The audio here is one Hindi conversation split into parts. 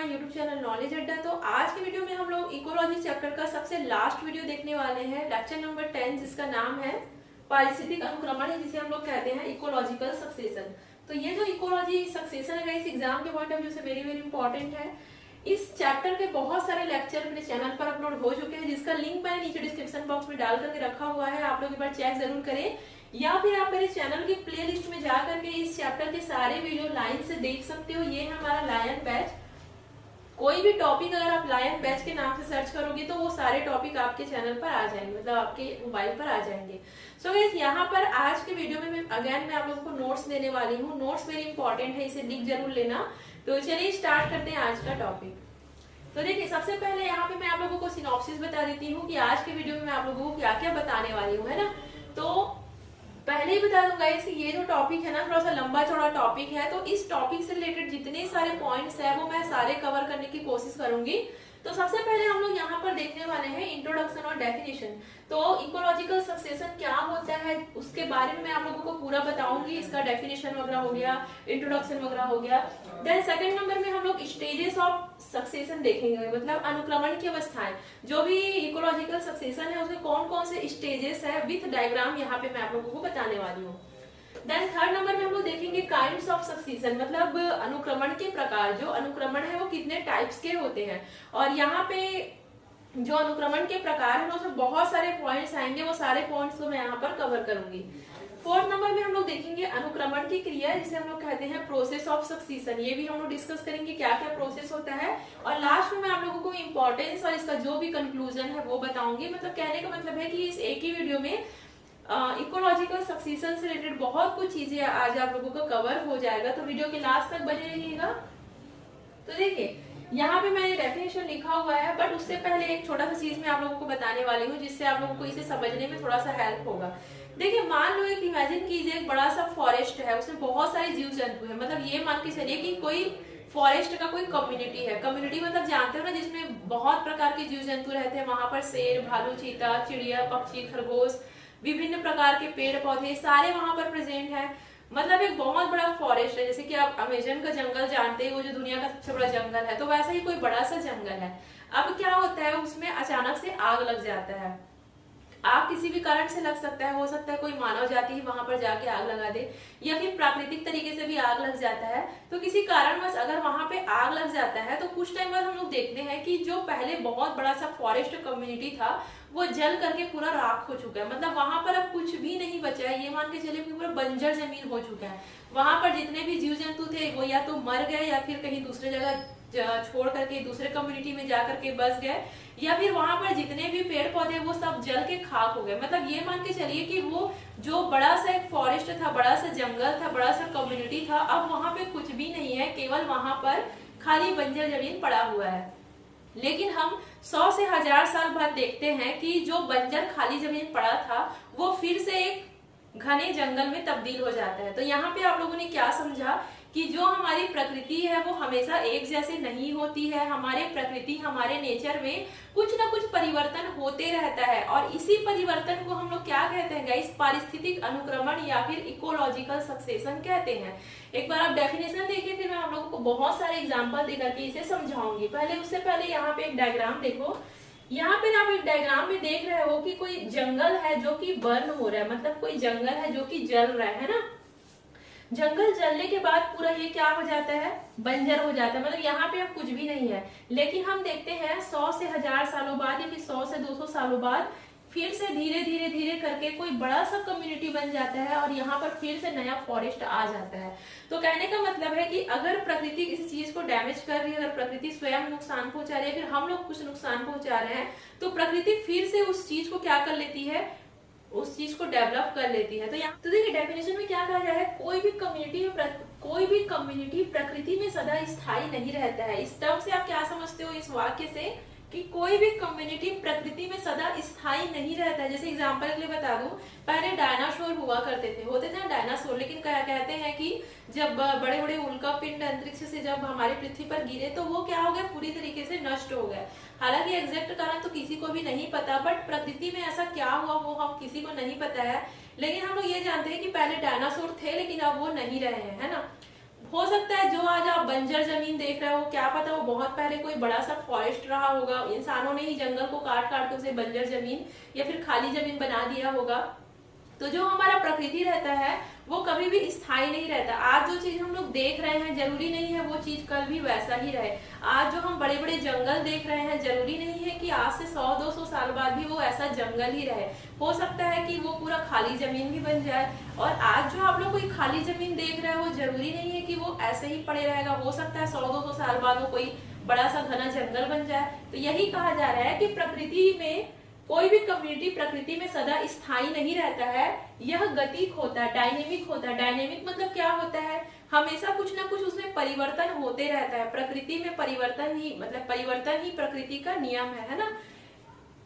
माय यूट्यूब चैनल नॉलेज अड्डा। तो आज की वीडियो में हम लोग इकोलॉजी चैप्टर का सबसे लास्ट वीडियो देखने वाले हैं, लेक्चर नंबर 10, जिसका नाम है पारिस्थितिक अनुक्रमण, जिसे हम लोग कहते हैं इकोलॉजिकल सक्सेशन। तो ये जो इकोलॉजी सक्सेशन है इस एग्जाम के पॉइंट ऑफ व्यू से वेरी वेरी इंपॉर्टेंट है। इस चैप्टर के बहुत सारे लेक्चर मेरे चैनल पर अपलोड हो चुके हैं, जिसका लिंक मैंने नीचे डिस्क्रिप्शन बॉक्स में डाल करके रखा हुआ है, आप लोग एक बार चेक जरूर करें, या फिर आप मेरे चैनल की प्लेलिस्ट में जा करके इस चैप्टर के सारे वीडियो लाइन से देख सकते हो। ये है हमारा लायन बैच। कोई भी टॉपिक अगर आप लायन बैच के नाम से सर्च करोगे तो वो सारे टॉपिक आपके चैनल पर आ जाएंगे, मतलब आपके मोबाइल पर आ जाएंगे। सो गाइस, यहाँ पर आज के वीडियो में मैं आप लोगों को नोट्स देने वाली हूँ। नोट्स वेरी इंपॉर्टेंट है, इसे लिख जरूर लेना। तो चलिए स्टार्ट करते हैं आज का टॉपिक। तो देखिए, सबसे पहले यहाँ पे मैं आप लोगों को सिनॉप्सिस बता देती हूँ कि आज के वीडियो में मैं आप लोगों को क्या क्या बताने वाली हूँ, है ना। तो पहले ही बता दूंगा कि ये जो टॉपिक है ना, थोड़ा सा लंबा चौड़ा टॉपिक है, तो इस टॉपिक से रिलेटेड जितने सारे पॉइंट्स है वो मैं सारे कवर करने की कोशिश करूंगी। तो सबसे पहले हम लोग यहाँ पर देखने वाले हैं इंट्रोडक्शन और डेफिनेशन। तो इकोलॉजिकल सक्सेशन क्या होता है उसके बारे में मैं आप लोगों को पूरा बताऊंगी। इसका डेफिनेशन वगैरह हो गया, इंट्रोडक्शन वगैरह हो गया। देन सेकंड नंबर में हम लोग स्टेजेस ऑफ सक्सेशन देखेंगे, मतलब अनुक्रमण की अवस्थाएं। जो भी इकोलॉजिकल सक्सेशन है उसके कौन कौन से स्टेजेस है विथ डायग्राम यहाँ पे मैं आप लोगों को बताने वाली हूँ। देन थर्ड नंबर में हम लोग देखेंगे काइंड्स ऑफ सक्सेशन, मतलब अनुक्रमण के प्रकार। जो अनुक्रमण है वो कितने टाइप्स के होते हैं, और यहाँ पे जो अनुक्रमण के प्रकार है उसमें बहुत सारे पॉइंट्स आएंगे, वो सारे पॉइंट्स को मैं यहाँ पर कवर करूंगी। फोर्थ नंबर में हम लोग देखेंगे अनुक्रमण की क्रिया, जिसे हम लोग कहते हैं प्रोसेस ऑफ सक्सेशन। ये भी हम लोग डिस्कस करेंगे क्या क्या प्रोसेस होता है। और लास्ट में मैं आप लोगों को इंपॉर्टेंस और इसका जो भी कंक्लूजन है वो बताऊंगी। मतलब कहने का मतलब है कि इस एक ही वीडियो में इकोलॉजिकल सक्सेशन से रिलेटेड बहुत कुछ चीजें आज आप लोगों को कवर हो जाएगा। तो वीडियो के लास्ट तक बने रहिएगा। तो देखिए, यहाँ पे मैंने डेफिनेशन लिखा हुआ है, बट उससे पहले एक छोटा सा चीज मैं आप लोगों को बताने वाली हूँ, जिससे आप लोगों को इसे समझने में थोड़ा सा हेल्प होगा। देखिए, मान लो एक इमेजिन कीजिए एक बड़ा सा फॉरेस्ट है, उसमें बहुत सारे जीव जंतु है। मतलब ये मान के चलिए कि कोई फॉरेस्ट का कोई कम्युनिटी है। कम्युनिटी मतलब जानते हो ना, जिसमें बहुत प्रकार के जीव जंतु रहते हैं। वहां पर शेर, भालू, चीता, चिड़िया, पक्षी, खरगोश, विभिन्न प्रकार के पेड़ पौधे सारे वहां पर प्रेजेंट है। मतलब एक बहुत बड़ा फॉरेस्ट है। जैसे कि आप अमेजन का जंगल जानते हैं, वो जो दुनिया का सबसे बड़ा जंगल है, तो वैसा ही कोई बड़ा सा जंगल है। अब क्या होता है, उसमें अचानक से आग लग जाता है। आग किसी भी कारण से लग सकता है, हो सकता है कोई मानव जाति ही वहां पर जाके आग लगा दे, या फिर प्राकृतिक तरीके से भी आग लग जाता है। तो किसी कारणवश अगर वहां पे आग लग जाता है तो कुछ टाइम बाद हम लोग देखते हैं कि जो पहले बहुत बड़ा सा फॉरेस्ट कम्युनिटी था वो जल करके पूरा राख हो चुका है। मतलब वहां पर अब कुछ भी नहीं बचा है। ये मान के चलिए पूरा बंजर जमीन हो चुका है। वहां पर जितने भी जीव जंतु थे वो या तो मर गए, या फिर कहीं दूसरे जगह छोड़ करके दूसरे कम्युनिटी में जा करके बस गए, या फिर वहां पर जितने भी पेड़ पौधे वो सब जल के खाक हो गए। मतलब ये मान के चलिए कि वो जो बड़ा सा एक फॉरेस्ट था, बड़ा सा जंगल था, बड़ा सा कम्युनिटी था, अब वहां पे कुछ भी नहीं है, केवल वहां पर खाली बंजर जमीन पड़ा हुआ है। लेकिन हम 100 से 1000 साल बाद देखते हैं कि जो बंजर खाली जमीन पड़ा था वो फिर से एक घने जंगल में तब्दील हो जाता है। तो यहाँ पे आप लोगों ने क्या समझा कि जो हमारी प्रकृति है वो हमेशा एक जैसे नहीं होती है। हमारे प्रकृति, हमारे नेचर में कुछ ना कुछ परिवर्तन होते रहता है, और इसी परिवर्तन को हम लोग क्या कहते हैं गाइस, पारिस्थितिक अनुक्रमण या फिर इकोलॉजिकल सक्सेशन कहते हैं। एक बार आप डेफिनेशन देखिए, फिर मैं आप लोगों को बहुत सारे एग्जाम्पल देकर के इसे समझाऊंगी। उससे पहले यहाँ पे एक डायग्राम देखो। यहाँ पे आप एक डायग्राम में देख रहे हो कि कोई जंगल है जो कि बर्न हो रहा है, मतलब कोई जंगल है जो कि जल रहा है ना। जंगल जलने के बाद पूरा ये क्या हो जाता है, बंजर हो जाता है। मतलब यहाँ पे अब कुछ भी नहीं है। लेकिन हम देखते हैं 100 से 1000 सालों बाद या फिर 100 से 200 सालों बाद फिर से धीरे धीरे धीरे करके कोई बड़ा सा कम्युनिटी बन जाता है, और यहाँ पर फिर से नया फॉरेस्ट आ जाता है। तो कहने का मतलब है कि अगर प्रकृति किसी चीज को डैमेज कर रही है, अगर प्रकृति स्वयं नुकसान पहुंचा रही है, फिर हम लोग कुछ नुकसान पहुंचा रहे हैं, तो प्रकृति फिर से उस चीज को क्या कर लेती है, उस चीज को डेवलप कर लेती है। तो यहाँ तो देखिए, डेफिनेशन में क्या कहा गया है, कोई भी कम्युनिटी प्रकृति में सदा स्थायी नहीं रहता है। इस टर्म से आप क्या समझते हो इस वाक्य से, कि कोई भी कम्युनिटी प्रकृति में सदा स्थायी नहीं रहता है। जैसे एग्जांपल के लिए बता दूं, पहले डायनासोर हुआ करते थे, होते थे ना डायनासोर, लेकिन क्या कहते हैं कि जब बड़े बड़े उल्का पिंड अंतरिक्ष से जब हमारी पृथ्वी पर गिरे तो वो क्या हो गए, पूरी तरीके से नष्ट हो गए। हालांकि एग्जैक्ट कारण तो किसी को भी नहीं पता, बट प्रकृति में ऐसा क्या हुआ वो हम किसी को नहीं पता है। लेकिन हम लोग ये जानते हैं कि पहले डायनासोर थे, लेकिन अब वो नहीं रहे हैं, है ना। हो सकता है जो आज आप बंजर जमीन देख रहे हो, क्या पता वो बहुत पहले कोई बड़ा सा फॉरेस्ट रहा होगा, इंसानों ने ही जंगल को काट काट के उसे बंजर जमीन या फिर खाली जमीन बना दिया होगा। तो जो हमारा प्रकृति रहता है वो कभी भी स्थायी नहीं रहता। आज जो चीज हम लोग देख रहे हैं जरूरी नहीं है वो चीज कल भी वैसा ही रहे। आज जो हम बड़े बड़े जंगल देख रहे हैं जरूरी नहीं है कि आज से 100-200 साल बाद भी वो ऐसा जंगल ही रहे। हो सकता है कि वो पूरा खाली जमीन भी बन जाए। और आज जो आप लोग कोई खाली जमीन देख रहे हो जरूरी नहीं है कि वो ऐसे ही पड़े रहेगा। हो सकता है 100-200 साल बाद वो कोई बड़ा सा घना जंगल बन जाए। तो यही कहा जा रहा है कि प्रकृति में कोई भी कम्युनिटी प्रकृति में सदा स्थायी नहीं रहता है, यह गतिक होता है, डायनेमिक होता है। डायनेमिक मतलब क्या होता है, हमेशा कुछ ना कुछ उसमें परिवर्तन होते रहता है। प्रकृति में परिवर्तन ही मतलब परिवर्तन ही प्रकृति का नियम है ना।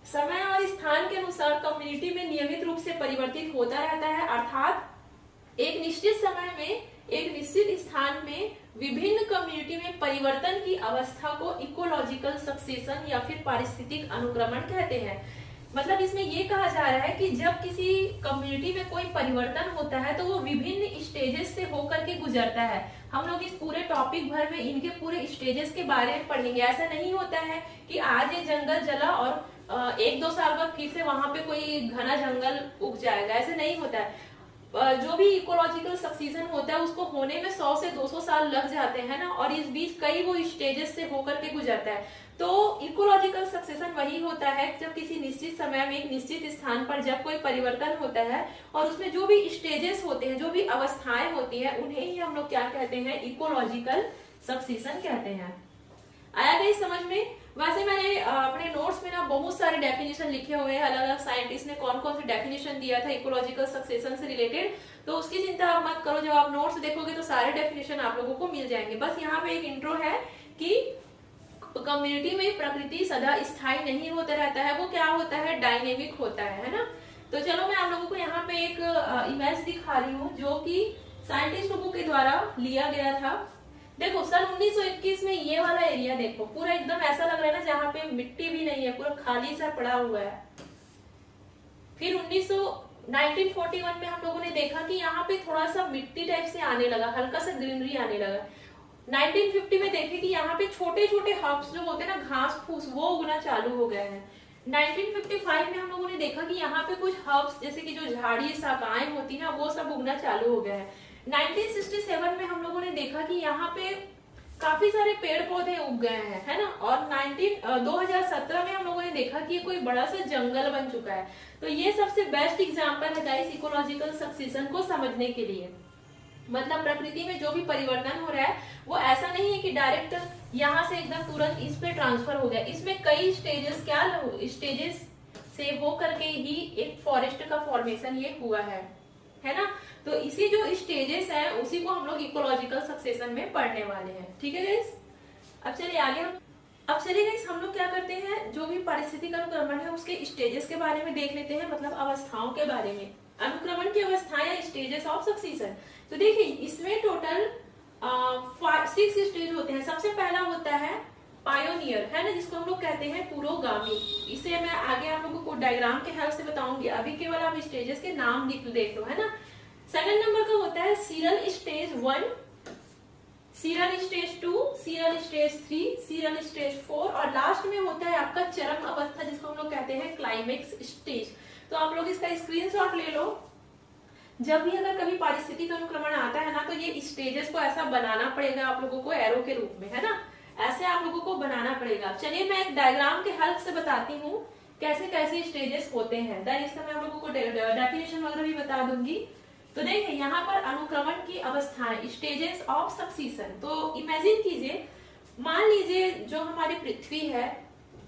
समय और स्थान के अनुसार कम्युनिटी में नियमित रूप से परिवर्तित होता रहता है, अर्थात एक निश्चित समय में एक निश्चित स्थान में विभिन्न कम्युनिटी में परिवर्तन की अवस्था को इकोलॉजिकल सक्सेशन या फिर पारिस्थितिक अनुक्रमण कहते हैं। मतलब इसमें ये कहा जा रहा है कि जब किसी कम्युनिटी में कोई परिवर्तन होता है तो वो विभिन्न स्टेजेस से होकर के गुजरता है। हम लोग इस पूरे टॉपिक भर में इनके पूरे स्टेजेस के बारे में पढ़ेंगे। ऐसा नहीं होता है कि आज ये जंगल जला और 1-2 साल बाद फिर से वहां पे कोई घना जंगल उग जाएगा, ऐसे नहीं होता है। जो भी इकोलॉजिकल सक्सेशन होता है उसको होने में 100 से 200 साल लग जाते हैं ना, और इस बीच कई वो स्टेजेस से होकर के गुजरता है। तो इकोलॉजिकल सक्सेशन वही होता है जब किसी निश्चित समय में एक निश्चित स्थान पर जब कोई परिवर्तन होता है और उसमें जो भी स्टेजेस होते हैं, जो भी अवस्थाएं होती हैं, उन्हें ही हम लोग क्या कहते हैं, इकोलॉजिकल सक्सेशन कहते हैं। आया गई समझ में? वैसे मैंने अपने नोट्स में ना बहुत सारे डेफिनेशन लिखे हुए हैं, अलग अलग साइंटिस्ट ने कौन कौन से डेफिनेशन दिया था इकोलॉजिकल सक्सेशन से रिलेटेड। तो उसकी चिंता आप मत करो, जब आप नोट्स देखोगे तो सारे डेफिनेशन आप लोगों को मिल जाएंगे। बस यहाँ पे एक इंट्रो है कि कम्युनिटी में प्रकृति सदा स्थायी नहीं होता रहता है, वो क्या होता है, डायनेमिक होता है ना। तो चलो मैं आप लोगों को यहाँ पे एक इमेज दिखा रही हूँ जो कि साइंटिस्ट लोगों के द्वारा लिया गया था। देखो सन 1921 में ये वाला एरिया देखो, पूरा एकदम ऐसा लग रहा है ना जहाँ पे मिट्टी भी नहीं है, पूरा खाली सा पड़ा हुआ है। फिर 1941 में हम लोगों ने देखा कि यहाँ पे थोड़ा सा मिट्टी टाइप से आने लगा, हल्का सा ग्रीनरी आने लगा। 1950 में देखे कि यहाँ पे छोटे छोटे हर्ब्स जो होते हैं ना, घास फूस, वो उगना चालू हो गए हैं। 1955 में हम लोगों ने देखा कि यहाँ पे कुछ हर्ब्स जैसे कि जो झाड़ी शाखाएं होती ना, वो सब उगना चालू हो गए हैं। 1967 में हम लोगों ने देखा कि यहाँ पे काफी सारे पेड़ पौधे उग गए हैं, है ना। और 2017 में हम लोगों ने देखा कि ये कोई बड़ा सा जंगल बन चुका है। तो ये सबसे बेस्ट एग्जांपल है गाइस इकोलॉजिकल सक्सेशन को समझने के लिए। मतलब प्रकृति में जो भी परिवर्तन हो रहा है वो ऐसा नहीं है कि डायरेक्ट यहाँ से एकदम तुरंत इस पे ट्रांसफर हो गया। इसमें कई स्टेजेस से हो करके ही एक फॉरेस्ट का फॉर्मेशन ये हुआ है ना। तो इसी जो स्टेजेस हैं उसी को हम लोग इकोलॉजिकल सक्सेशन में पढ़ने वाले हैं, ठीक है गाइस। अब चलिए आगे हम लोग क्या करते हैं, जो भी पारिस्थितिक अनुक्रमण है उसके स्टेजेस के बारे में देख लेते हैं, मतलब अवस्थाओं के बारे में, अनुक्रमण की अवस्थाएं, स्टेजेस ऑफ सक्सेशन। तो देखिए इसमें टोटल 6 स्टेज होते हैं। सबसे पहला होता है पायोनियर, है ना, जिसको हम लोग कहते हैं पुरोगामी। इसे मैं आगे आप लोगों को डायग्राम के हेल्प से बताऊंगी, अभी केवल आप स्टेजेस के नाम देख लो, है ना। सेकंड नंबर का होता है sural stage 1, sural stage 2, sural stage 3, sural stage 4 और लास्ट में होता है आपका चरम अवस्था जिसको हम लोग कहते हैं क्लाइमेक्स स्टेज। तो आप लोग इसका स्क्रीनशॉट ले लो। जब भी अगर कभी पारिस्थितिक अनुक्रमण आता है ना तो ये स्टेजेस को ऐसा बनाना पड़ेगा आप लोगों को एरो के रूप में, है ना, ऐसे आप लोगों को बनाना पड़ेगा। चलिए मैं एक डायग्राम के हेल्प से बताती हूँ कैसे कैसे स्टेजेस होते हैं, देन इसका मैं आप लोगों को डेफिनेशन वगैरह भी बता दूंगी। तो देखिए यहाँ पर अनुक्रमण की अवस्थाएं, स्टेजेस ऑफ सक्सेशन। तो इमेजिन कीजिए, मान लीजिए जो हमारी पृथ्वी है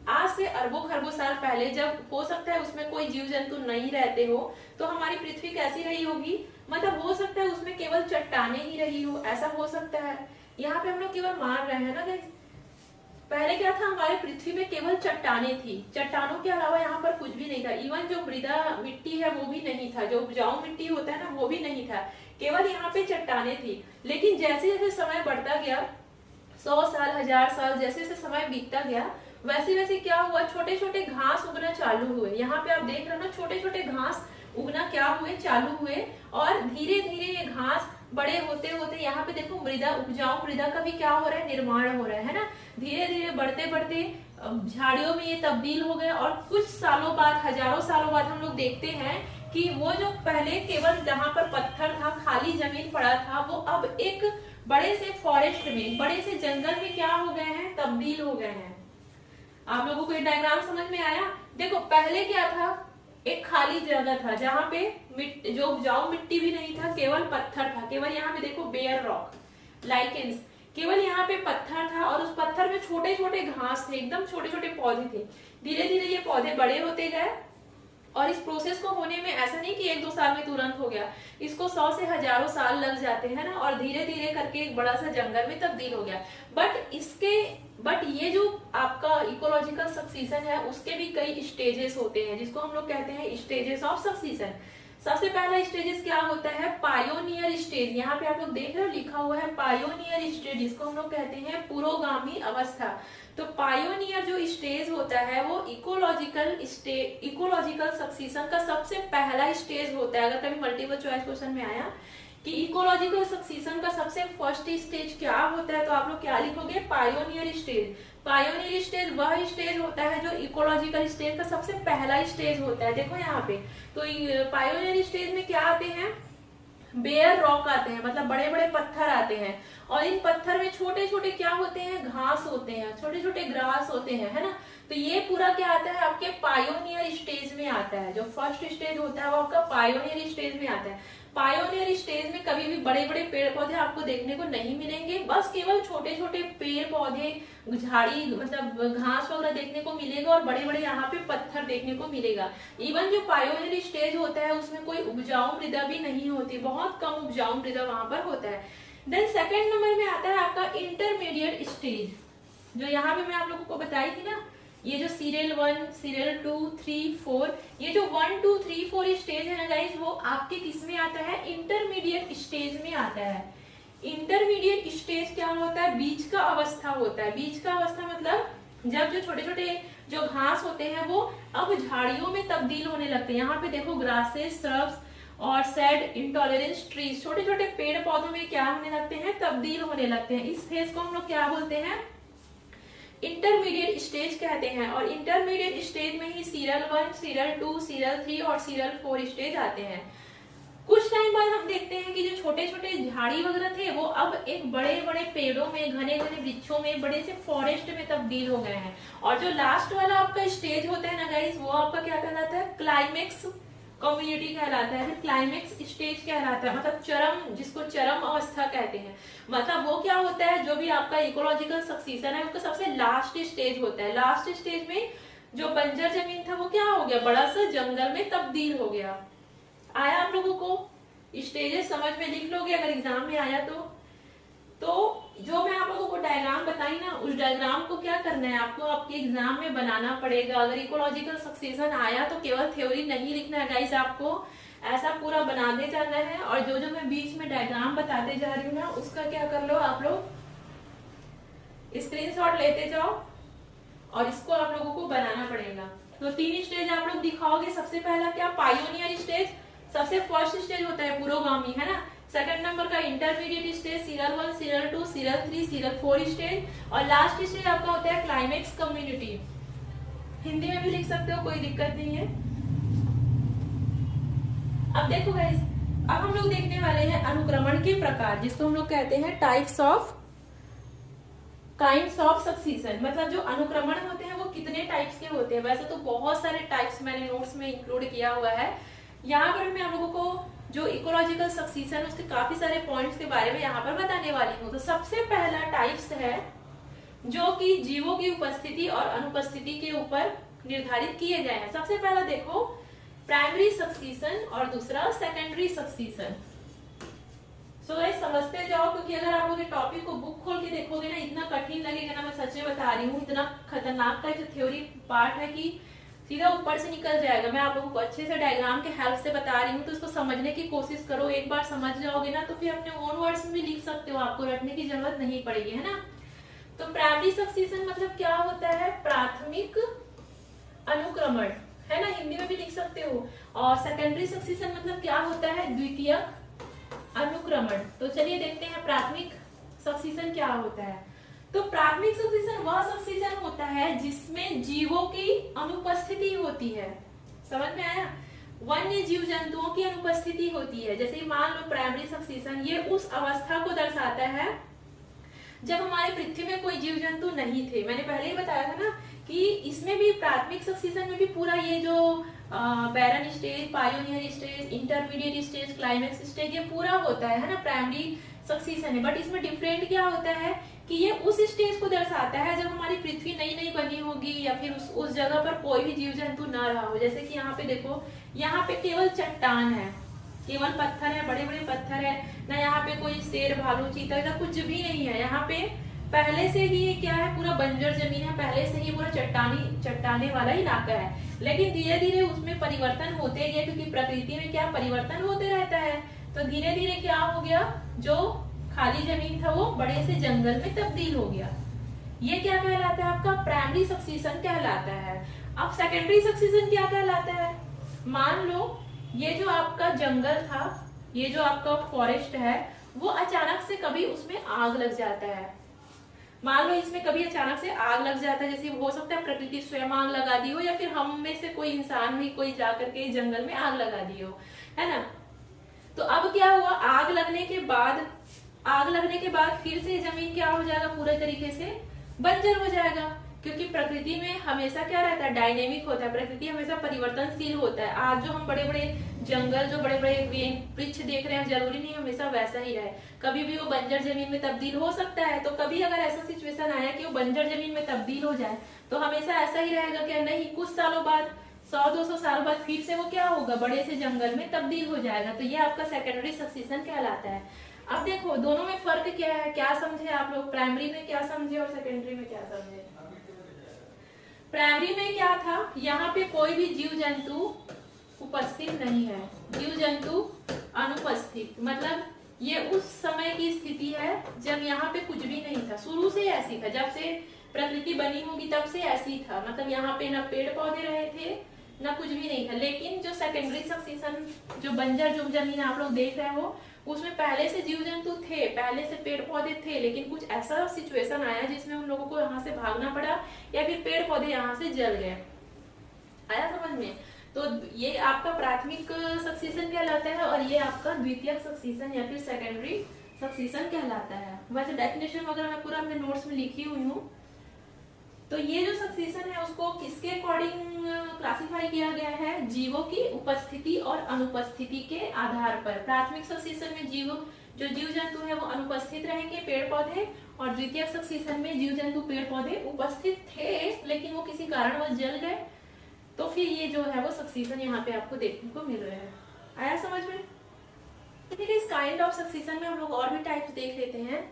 आज से अरबों खरबों साल पहले, जब हो सकता है उसमें कोई जीव जंतु नहीं रहते हो, तो हमारी पृथ्वी कैसी रही होगी, मतलब हो सकता है उसमें केवल चट्टाने ही रही हो, ऐसा हो सकता है। यहाँ पे हम लोग केवल मान रहे हैं ना कि पहले क्या था, हमारे पृथ्वी में केवल चट्टाने थी, चट्टानों के अलावा यहाँ पर कुछ भी नहीं था। इवन जो मृदा मिट्टी है वो भी नहीं था, जो उपजाऊ मिट्टी होता है ना वो भी नहीं था, केवल यहाँ पे चट्टाने थी। लेकिन जैसे जैसे समय बढ़ता गया, 100 साल 1000 साल जैसे जैसे समय बीतता गया, वैसे वैसे क्या हुआ, छोटे छोटे घास उगना चालू हुए। यहाँ पे आप देख रहे हो ना, छोटे छोटे घास उगना क्या हुए, चालू हुए, और धीरे धीरे ये घास बड़े होते होते यहाँ पे देखो मृदा, उपजाऊ मृदा का भी क्या हो रहा है, निर्माण हो रहा है ना। धीरे धीरे बढ़ते बढ़ते झाड़ियों में ये तब्दील हो गए और कुछ सालों बाद, हजारों सालों बाद हम लोग देखते हैं कि वो जो पहले केवल जहाँ पर पत्थर था, खाली जमीन पड़ा था, वो अब एक बड़े से फॉरेस्ट में, बड़े से जंगल में क्या हो गए हैं, तब्दील हो गए हैं। आप लोगों को ये डायग्राम समझ में आया? देखो पहले क्या था, एक खाली जगह था जहाँ पे जो उपजाऊ मिट्टी भी नहीं था, केवल पत्थर था। केवल यहाँ पे देखो बेयर रॉक, लाइकेंस, केवल यहाँ पे पत्थर था और उस पत्थर में छोटे छोटे घास थे, एकदम छोटे छोटे पौधे थे। धीरे धीरे ये पौधे बड़े होते गए और इस प्रोसेस को होने में ऐसा नहीं कि 1-2 साल में तुरंत हो गया, इसको 100 से हजारों साल लग जाते हैं ना, और धीरे धीरे करके एक बड़ा सा जंगल में तब्दील हो गया। बट ये जो आपका इकोलॉजिकल सक्सीशन है उसके भी कई स्टेजेस होते हैं, जिसको हम लोग कहते हैं स्टेजेस ऑफ सक्सीशन। सबसे पहला स्टेजेस क्या होता है, पायोनियर स्टेज। यहाँ पे आप लोग देख रहे हो लिखा हुआ है पायोनियर स्टेज, जिसको हम लोग कहते हैं पुरोगामी अवस्था। तो पायोनियर जो स्टेज होता है वो इकोलॉजिकल सक्सीशन का सबसे पहला स्टेज होता है। अगर कभी मल्टीपल चॉइस क्वेश्चन में आया कि इकोलॉजिकल सक्सीशन का सबसे फर्स्ट स्टेज क्या होता है, तो आप लोग क्या लिखोगे, पायोनियर स्टेज। पायोनियर स्टेज वह स्टेज होता है जो इकोलॉजिकल स्टेज का सबसे पहला स्टेज होता है। देखो यहाँ पे, तो पायोनियर स्टेज में क्या आते हैं, बेयर रॉक आते हैं, मतलब बड़े बड़े पत्थर आते हैं, और इन पत्थर में छोटे छोटे क्या होते हैं, घास होते हैं, छोटे छोटे ग्रास होते हैं, है ना। तो ये पूरा क्या आता है, आपके पायोनियर स्टेज में आता है। जो फर्स्ट स्टेज होता है वो आपका पायोनियर स्टेज में आता है। पायोनियर स्टेज में कभी भी बड़े बड़े पेड़ पौधे आपको देखने को नहीं मिलेंगे, बस केवल छोटे छोटे पेड़ पौधे, झाड़ी, मतलब घास वगैरह देखने को मिलेगा, और बड़े बड़े यहाँ पे पत्थर देखने को मिलेगा। इवन जो पायोनियर स्टेज होता है उसमें कोई उपजाऊ मृदा भी नहीं होती, बहुत कम उपजाऊ मृदा वहां पर होता है। देन सेकेंड नंबर में आता है आपका इंटरमीडिएट स्टेज, जो यहाँ पे मैं आप लोगों को बताई थी ना, ये जो सीरियल 1, सीरियल 2, 3, 4, ये जो 1, 2, 3, 4 स्टेज है ना गाइस, वो आपके किस में आता है, इंटरमीडिएट स्टेज में आता है। इंटरमीडिएट स्टेज क्या होता है, बीच का अवस्था होता है। बीच का अवस्था मतलब जब जो छोटे छोटे जो घास होते हैं वो अब झाड़ियों में तब्दील होने लगते हैं। यहाँ पे देखो ग्रासेस, श्रब्स और सेड इंटॉलरेंस ट्रीज, छोटे छोटे पेड़ पौधों में क्या होने लगते हैं, तब्दील होने लगते हैं। इस फेज को हम लोग क्या बोलते हैं, इंटरमीडिएट स्टेज कहते हैं। और इंटरमीडिएट स्टेज में ही सीरियल 1, सीरियल 2, सीरियल 3 और सीरियल 4 स्टेज आते हैं। कुछ टाइम बाद हम देखते हैं कि जो छोटे छोटे झाड़ी वगैरह थे वो अब एक बड़े बड़े पेड़ों में, घने घने वृक्षों में, बड़े से फॉरेस्ट में तब्दील हो गए हैं। और जो लास्ट वाला आपका स्टेज होता है ना गाइस, वो आपका क्या कहलाता है, क्लाइमेक्स कम्युनिटी कहलाता है, फिर क्लाइमेक्स स्टेज कहलाता है, मतलब चरम, जिसको चरम अवस्था कहते हैं। मतलब वो क्या होता है, जो भी आपका इकोलॉजिकल सक्सीशन है उसका सबसे लास्ट स्टेज होता है। लास्ट स्टेज में जो बंजर जमीन था वो क्या हो गया, बड़ा सा जंगल में तब्दील हो गया। आया आप लोगों को स्टेजेस समझ में, लिख लोगे अगर एग्जाम में आया तो जो मैं आप लोगों को डायग्राम बताई ना, उस डायग्राम को क्या करना है, आपको आपके एग्जाम में बनाना पड़ेगा। अगर इकोलॉजिकल सक्सीशन आया तो केवल थ्योरी नहीं लिखना है गाइस, आपको ऐसा पूरा बनाते जाना है। और जो जो मैं बीच में डायग्राम बताते जा रही हूँ ना, उसका क्या कर लो आप लोग, स्क्रीनशॉट लेते जाओ और इसको आप लोगों को बनाना पड़ेगा। तो 3 स्टेज आप लोग दिखाओगे। सबसे पहला क्या, पायोनियर स्टेज, सबसे फर्स्ट स्टेज होता है पुरोगामी, है ना। सेकंड नंबर का intermediate stage, serial 1, serial 2, serial 3, serial 4 stage, और लास्ट स्टेज आपका होता है क्लाइमेक्स कम्युनिटी। हिंदी में भी लिख सकते हो, कोई दिक्कत नहीं है। अब देखो गाइस, अब हम लोग देखने वाले हैं अनुक्रमण के प्रकार, जिसको हम लोग कहते हैं टाइप्स ऑफ काइंड्स ऑफ सक्सीशन। मतलब जो अनुक्रमण होते हैं वो कितने टाइप्स के होते हैं। वैसे तो बहुत सारे टाइप्स मैंने नोट्स में इंक्लूड किया हुआ है। यहाँ पर मैं आप लोगों को जो इकोलॉजिकल सक्सीशन उसके काफी सारे पॉइंट्स के बारे में यहाँ पर बताने वाली हूँ। तो सबसे पहला टाइप्स है जो कि जीवों की उपस्थिति और अनुपस्थिति के ऊपर निर्धारित किए गए हैं। सबसे पहला देखो प्राइमरी सक्सीशन और दूसरा सेकेंडरी सक्सीशन। सो गाइस समझते जाओ, क्योंकि अगर आप लोग टॉपिक को बुक खोल के देखोगे ना, इतना कठिन लगेगा ना, मैं सच में बता रही हूँ, इतना खतरनाक का जो थ्योरी पार्ट है कि सीधा ऊपर से निकल जाएगा। मैं आप लोगों को अच्छे से डायग्राम के हेल्प से बता रही हूँ, तो इसको समझने की कोशिश करो। एक बार समझ जाओगे ना तो फिर अपने ओन वर्ड्स में भी लिख सकते हो, आपको रटने की जरूरत नहीं पड़ेगी, है ना। तो प्राइमरी सक्सीशन मतलब क्या होता है, प्राथमिक अनुक्रमण, है ना, हिंदी में भी लिख सकते हो। और सेकेंडरी सक्सीशन मतलब क्या होता है, द्वितीयक अनुक्रमण। तो चलिए देखते हैं प्राथमिक सक्सीशन क्या होता है। तो प्राथमिक सक्सीशन वह सक्सीशन होता है जिसमें जीवों की अनुपस्थिति होती है। समझ में आया? वन्य जीव जंतुओं की अनुपस्थिति होती है। जैसे मान लो प्राइमरी सक्सीशन, ये उस अवस्था को दर्शाता है जब हमारे पृथ्वी में कोई जीव जंतु नहीं थे। मैंने पहले ही बताया था ना कि इसमें भी प्राथमिक सक्सीशन में भी पूरा ये जो barren stage, pioneer stage, intermediate stage, climax stage, ये पूरा होता है ना प्राइमरी सक्सीशन है। बट इसमें डिफरेंट क्या होता है कि ये उस स्टेज को दर्शाता है जब हमारी पृथ्वी नई नई बनी होगी या फिर उस जगह पर कोई भी जीव जंतु ना रहा हो। जैसे कि यहाँ पे देखो, यहाँ पे केवल चट्टान है, केवल पत्थर है, बड़े बड़े पत्थर है ना, यहाँ पे कोई शेर, भालू, चीता ऐसा कुछ भी नहीं है। यहाँ पे पहले से ही ये क्या है, पूरा बंजर जमीन है, पहले से ही पूरा चट्टाने वाला इलाका है। लेकिन धीरे धीरे उसमें परिवर्तन होते गए, क्योंकि प्रकृति में क्या परिवर्तन होते रहता है। तो धीरे धीरे क्या हो गया, जो खाली जमीन था वो बड़े से जंगल में तब्दील हो गया। ये क्या कहलाता है, आपका प्राइमरी सक्सीशन कहलाता है। अब सेकेंडरी सक्सीशन क्या कहलाता है? मान लो ये जो आपका जंगल था, ये जो आपका फॉरेस्ट है, वो अचानक से कभी उसमें आग लग जाता है। मान लो इसमें कभी अचानक से आग लग जाता है, जैसे हो सकता है प्रकृति स्वयं आग लगा दी हो, या फिर हम में से कोई इंसान भी कोई जाकर के जंगल में आग लगा दी हो, है ना। तो अब क्या हुआ, आग लगने के बाद फिर से जमीन क्या हो जाएगा, पूरे तरीके से बंजर हो जाएगा। क्योंकि प्रकृति में हमेशा क्या रहता है, डायनेमिक होता है, प्रकृति हमेशा परिवर्तनशील होता है। आज जो हम बड़े बड़े जंगल, जो बड़े बड़े वृक्ष देख रहे हैं, जरूरी नहीं हमेशा वैसा ही रहे, कभी भी वो बंजर जमीन में तब्दील हो सकता है। तो कभी अगर ऐसा सिचुएशन आया कि वो बंजर जमीन में तब्दील हो जाए, तो हमेशा ऐसा ही रहेगा क्या? नहीं, कुछ सालों बाद, 100-200 साल बाद फिर से वो क्या होगा, बड़े से जंगल में तब्दील हो जाएगा। तो ये आपका सेकेंडरी सक्सीशन कहलाता है। अब देखो दोनों में फर्क क्या है, क्या समझे आप लोग? प्राइमरी में क्या समझे और सेकेंडरी में क्या समझे? प्राइमरी में क्या था, यहाँ पे कोई भी जीव जंतु उपस्थित नहीं है, जीव जंतु अनुपस्थित, मतलब ये उस समय की स्थिति है जब यहाँ पे कुछ भी नहीं था, शुरू से ऐसी था, जब से प्रकृति बनी होगी तब से ऐसी था। मतलब यहाँ पे ना पेड़ पौधे रहे थे ना कुछ भी नहीं था। लेकिन जो सेकेंडरी सक्सीशन, जो बंजर जो जमीन आप लोग देख रहे हो, उसमें पहले से जीव जंतु थे, पहले से पेड़ पौधे थे, लेकिन कुछ ऐसा सिचुएशन आया जिसमें उन लोगों को यहाँ से भागना पड़ा, या फिर पेड़ पौधे यहाँ से जल गए। आया समझ में? तो ये आपका प्राथमिक सक्सीशन कहलाता है, और ये आपका द्वितीयक सक्सीशन या फिर सेकेंडरी सक्सीशन कहलाता है। वैसे डेफिनेशन वगैरह मैं पूरा अपने नोट्स में लिखी हुई हूँ। तो ये जो सक्सीशन है उसको किसके अकॉर्डिंग क्लासिफाई किया गया है? जीवों की उपस्थिति और अनुपस्थिति के आधार पर। प्राथमिक सक्सीशन में जो जीव जंतु है वो अनुपस्थित रहेंगे, पेड़ पौधे, और द्वितीय सक्सीशन में जीव जंतु पेड़ पौधे उपस्थित थे लेकिन वो किसी कारणवश जल गए। तो फिर ये जो है वो सक्सीशन यहाँ पे आपको देखने को मिल रहा है। आया समझ में? ठीक है, इस काइंड ऑफ सक्सीशन में हम लोग और भी टाइप्स देख लेते हैं।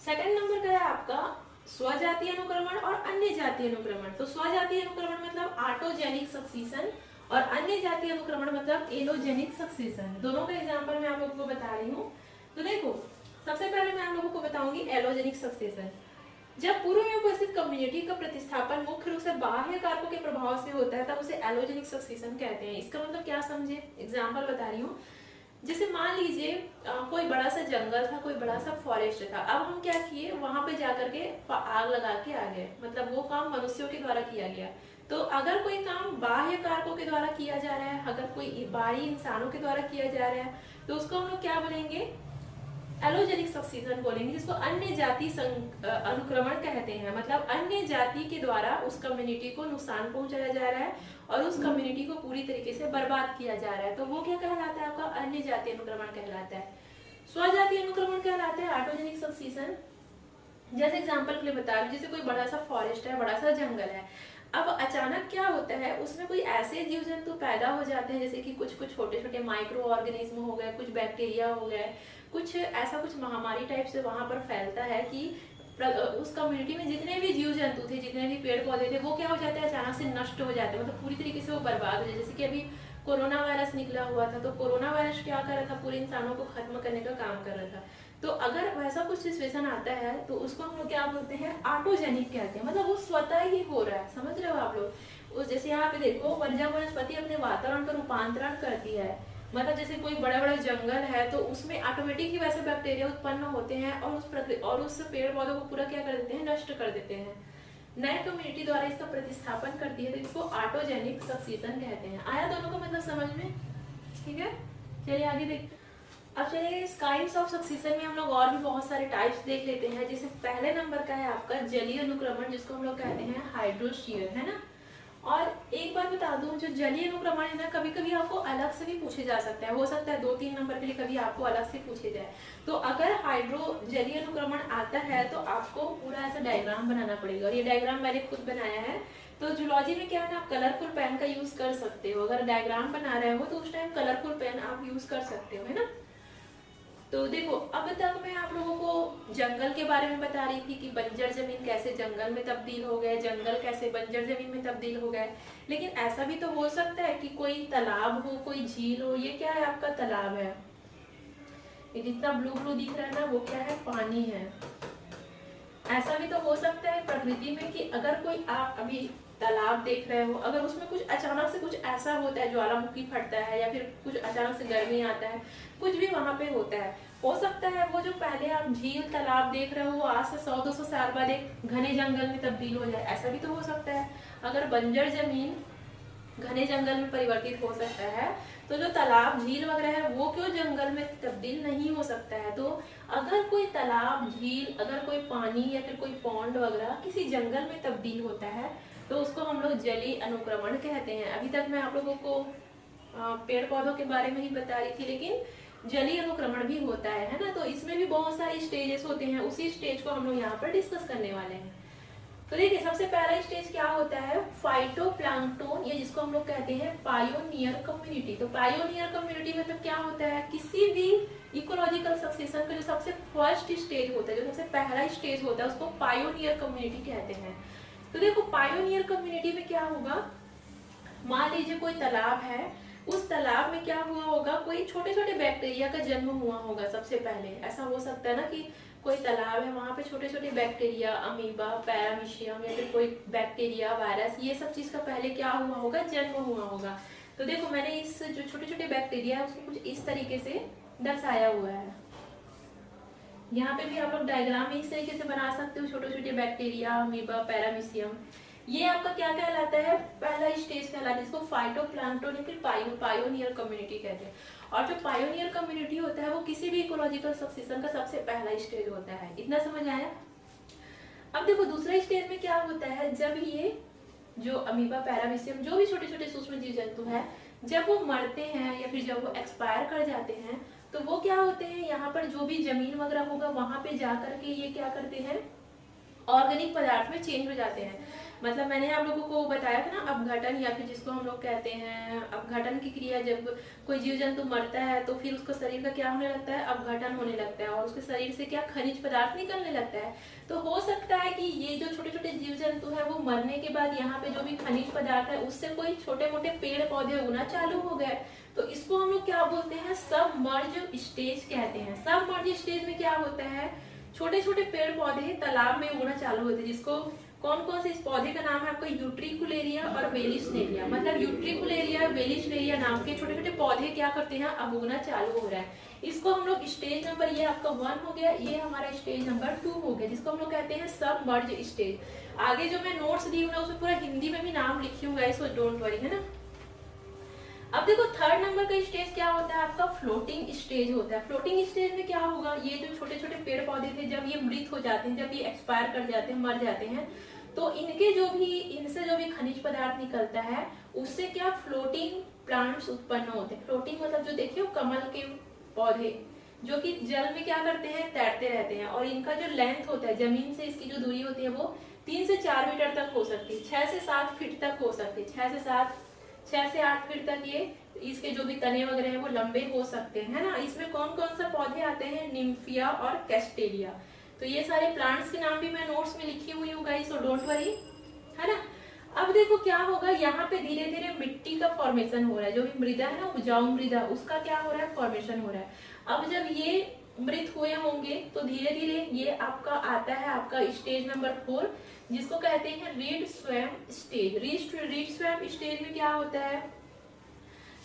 सेकंड नंबर का है आपका स्वजातीय अनुक्रमण और अन्य जातीय अनुक्रमण। तो स्वजातीय अनुक्रमण मतलब ऑटोजेनिक सक्सीशन, और अन्य जातीय अनुक्रमण मतलब एलोजेनिक सक्सीशन। दोनों का एग्जांपल मैं आप लोगों को बता रही हूँ। तो देखो, सबसे पहले मैं आप लोगों को बताऊंगी एलोजेनिक सक्सीशन। जब पूर्व में उपस्थित कम्युनिटी का प्रतिस्थापन मुख्य रूप से बाह्य कारकों के प्रभाव से होता है, तब उसे एलोजेनिक सक्सीशन कहते हैं। इसका मतलब क्या समझे? एग्जाम्पल बता रही हूँ। जैसे मान लीजिए कोई बड़ा सा जंगल था, कोई बड़ा सा फॉरेस्ट था। अब हम क्या किए, वहां पे जाकर के आग लगा के आ गए, मतलब वो काम मनुष्यों के द्वारा किया गया। तो अगर कोई काम बाह्य कारकों के द्वारा किया जा रहा है, अगर कोई बाहरी इंसानों के द्वारा किया जा रहा है, तो उसको हम लोग क्या बोलेंगे? एलोजेनिक सक्सीशन बोलेंगे, जिसको अन्य जाति अनुक्रमण कहते हैं। मतलब अन्य जाति के द्वारा उस कम्युनिटी को नुकसान पहुंचाया जा रहा है और उस कम्युनिटी को पूरी तरीके से बर्बाद किया जा रहा है। तो वो क्या कहलाता है? आपका अन्य जाति अनुक्रमण कहलाता है। स्वजाति अनुक्रमण कहलाता है ऑटोजेनिक सक्सीशन। जैसे एग्जांपल के लिए बता रही हूँ, जैसे कोई बड़ा सा फॉरेस्ट है, बड़ा सा जंगल है। अब अचानक क्या होता है, उसमें कोई ऐसे जीव जंतु पैदा हो जाते हैं, जैसे कि कुछ छोटे छोटे माइक्रो ऑर्गेनिज्म हो गए, कुछ बैक्टीरिया हो गए, कुछ ऐसा कुछ महामारी टाइप से वहां पर फैलता है कि उस कम्युनिटी में जितने भी जीव जंतु थे, जितने भी पेड़ पौधे थे, वो क्या हो जाते हैं, अचानक से नष्ट हो जाते हैं, मतलब पूरी तरीके से वो बर्बाद हो जाए। जैसे कि अभी कोरोना वायरस निकला हुआ था, तो कोरोना वायरस क्या कर रहा था, पूरे इंसानों को खत्म करने का काम कर रहा था। तो अगर वैसा कुछ सिचुएशन आता है तो उसको हम लोग क्या बोलते हैं? ऑटोजेनिक कहते हैं। मतलब वो स्वतः ही हो रहा है, समझ रहे हो आप लोग? उस जैसे यहाँ पे देखो, जब वनस्पति अपने वातावरण का रूपांतरण करती है, मतलब जैसे कोई बड़ा बड़ा जंगल है तो उसमें ऑटोमेटिक ही वैसे बैक्टीरिया उत्पन्न होते हैं और उस पेड़ पौधों को पूरा क्या कर देते हैं, नष्ट कर देते हैं। नए कम्युनिटी द्वारा इसका प्रतिस्थापन करती है तो इसको ऑटोजेनिक सक्सीशन कहते हैं। आया दोनों को मतलब समझ में? ठीक है, चलिए आगे देखते हैं। अब चलिए इस काइंड्स ऑफ सक्सीशन में हम लोग और भी बहुत सारे टाइप्स देख लेते हैं। जैसे पहले नंबर का है आपका जलीय अनुक्रमण, जिसको हम लोग कहते हैं हाइड्रोशीयर, है ना। और एक बार बता दूं, जो जलीय अनुक्रमण है ना, कभी कभी आपको अलग से भी पूछे जा सकता है, हो सकता है 2-3 नंबर के लिए कभी आपको अलग से पूछे जाए। तो अगर जलीय अनुक्रमण आता है तो आपको पूरा ऐसा डायग्राम बनाना पड़ेगा, और ये डायग्राम मैंने खुद बनाया है। तो जूलॉजी में क्या है ना, आप कलरफुल पेन का यूज कर सकते हो। अगर डायग्राम बना रहे हो तो उस टाइम कलरफुल पेन आप यूज कर सकते हो, है ना। तो देखो, अब तक मैं आप लोगों को जंगल के बारे में बता रही थी कि बंजर जमीन कैसे जंगल में तब्दील हो गए, जंगल कैसे बंजर जमीन में तब्दील हो गए। लेकिन ऐसा भी तो हो सकता है कि कोई तालाब हो, कोई झील हो। ये क्या है, आपका तालाब है, ये जितना ब्लू ब्लू दिख रहा है ना, वो क्या है, पानी है। ऐसा भी तो हो सकता है प्रकृति में कि अगर कोई आप अभी तालाब देख रहे हो, अगर उसमें कुछ अचानक से कुछ ऐसा होता है, ज्वालामुखी फटता है, या फिर कुछ अचानक से गर्मी आता है, कुछ भी वहां पे होता है। हो सकता है वो जो पहले आप झील तालाब देख रहे हो वो आज से 100-200 साल बाद एक घने जंगल में तब्दील हो जाए, ऐसा भी तो हो सकता है। अगर बंजर जमीन घने जंगल में परिवर्तित हो सकता है, तो जो तालाब झील वगैरह है वो क्यों जंगल में तब्दील नहीं हो सकता है। तो अगर कोई तालाब झील, अगर कोई पानी या फिर कोई पॉन्ड वगैरह किसी जंगल में तब्दील होता है तो उसको हम लोग जलीय अनुक्रमण कहते हैं। अभी तक मैं आप लोगों को पेड़ पौधों के बारे में ही बता रही थी, लेकिन जलीय अनुक्रमण भी होता है ना। तो इसमें भी बहुत सारे स्टेजेस होते हैं, उसी स्टेज को हम लोग यहाँ पर डिस्कस करने वाले हैं। तो देखिए, सबसे पहला स्टेज क्या होता है, फाइटोप्लैंक्टन, ये जिसको हम लोग कहते हैं पायोनियर कम्युनिटी। तो पायोनियर कम्युनिटी मतलब क्या होता है, किसी भी इकोलॉजिकल सक्सेशन का जो सबसे फर्स्ट स्टेज होता है, जो सबसे पहला स्टेज होता है, उसको पायोनियर कम्युनिटी कहते हैं। तो देखो, पायोनियर कम्युनिटी में क्या होगा, मान लीजिए कोई तालाब है, उस तालाब में क्या हुआ होगा, कोई छोटे छोटे बैक्टीरिया का जन्म हुआ होगा सबसे पहले। ऐसा हो सकता है ना कि कोई तालाब है, वहां पे छोटे छोटे बैक्टीरिया, अमीबा, पैरामीशियम या फिर कोई बैक्टीरिया, वायरस, ये सब चीज का पहले क्या हुआ होगा, जन्म हुआ होगा। तो देखो, मैंने इस जो छोटे छोटे बैक्टीरिया है उसको कुछ इस तरीके से दर्शाया हुआ है। यहाँ पे भी आप लोग डायग्राम इस तरीके से बना सकते हो, छोटे छोटे बैक्टीरिया, अमीबा, पैरामीशियम। ये आपका क्या कहलाता है, पहला स्टेज कहलाता है, इसको फाइटोप्लैंक्टन या फिर पायोनियर कम्युनिटी कहते हैं। और जो पायोनियर कम्युनिटी होता है वो किसी भी इकोलॉजिकल सक्सेशन का सबसे पहला स्टेज होता है। इतना समझ आया। अब देखो, दूसरा स्टेज में क्या होता है, जब ये जो अमीबा, पैरामीशियम, जो भी छोटे छोटे सूक्ष्म जीव जंतु है, जब वो मरते हैं या फिर जब वो एक्सपायर कर जाते हैं, तो वो क्या होते हैं, यहाँ पर जो भी जमीन वगैरह होगा वहां पे जाकर के ये क्या करते हैं, ऑर्गेनिक पदार्थ में चेंज हो जाते हैं। मतलब मैंने आप लोगों को बताया था ना, अपघटन, या फिर जिसको हम लोग कहते हैं अपघटन की क्रिया। जब कोई जीव जंतु मरता है तो फिर उसको शरीर का क्या होने लगता है, अपघटन होने लगता है, और उसके शरीर से क्या, खनिज पदार्थ निकलने लगता है। तो हो सकता है कि ये जो छोटे छोटे जीव जंतु है वो मरने के बाद यहाँ पे जो भी खनिज पदार्थ है उससे कोई छोटे मोटे पेड़ पौधे उगना चालू हो गए। तो इसको हम लोग क्या बोलते हैं, सबमर्ज स्टेज कहते हैं। सबमर्ज स्टेज में क्या होता है, छोटे छोटे पेड़ पौधे तालाब में उगना चालू होते हैं, जिसको कौन कौन से, इस पौधे का नाम है आपका यूट्रिकुलेरिया और वेलिस्नेरिया। मतलब यूट्रिकुलेरिया, वेलिस्नेरिया नाम के छोटे छोटे पौधे क्या करते हैं, अब उगना चालू हो रहा है। इसको हम लोग स्टेज नंबर, ये आपका 1 हो गया, ये हमारा स्टेज नंबर 2 हो गया, जिसको हम लोग कहते हैं सबमर्ज स्टेज। आगे जो मैं नोट्स दी हूँ ना उसमें पूरा हिंदी में भी नाम लिखी हूँ गाइस, सो डोंट वरी, है ना। अब देखो, थर्ड नंबर का स्टेज क्या होता है, आपका फ्लोटिंग स्टेज होता है। फ्लोटिंग स्टेज में क्या होगा, ये जो छोटे छोटे पेड़ पौधे थे जब ये मृत हो जाते हैं, जब ये एक्सपायर कर जाते हैं, मर जाते हैं, तो इनसे जो भी खनिज पदार्थ निकलता है उससे क्या, फ्लोटिंग प्लांट्स उत्पन्न होते हैं। फ्लोटिंग मतलब जो देखिए कमल के पौधे जो कि जल में क्या करते हैं, तैरते रहते हैं, और इनका जो लेंथ होता है, जमीन से इसकी जो दूरी होती है वो 3 से 4 मीटर तक हो सकती है, 6 से 7 फीट तक हो सकती है, 6 से 8 फीट तक ये इसके जो भी तने वगैरह हैं वो लंबे हो सकते हैं, है ना। इसमें कौन कौन सा पौधे आते हैं, निम्फिया और कैस्टेलिया। तो ये सारे प्लांट्स के नाम भी मैं नोट्स में लिखी हुई हूँ गाइस, सो डोंट वरी, है ना। अब देखो क्या होगा, यहाँ पे धीरे धीरे मिट्टी का फॉर्मेशन हो रहा है, जो भी मृदा है ना, उपजाऊ मृदा, उसका क्या हो रहा है, फॉर्मेशन हो रहा है। अब जब ये मृत हुए होंगे तो धीरे धीरे ये आपका आता है आपका स्टेज नंबर 4, जिसको कहते हैं read swamp stage. Read swamp stage में क्या होता है,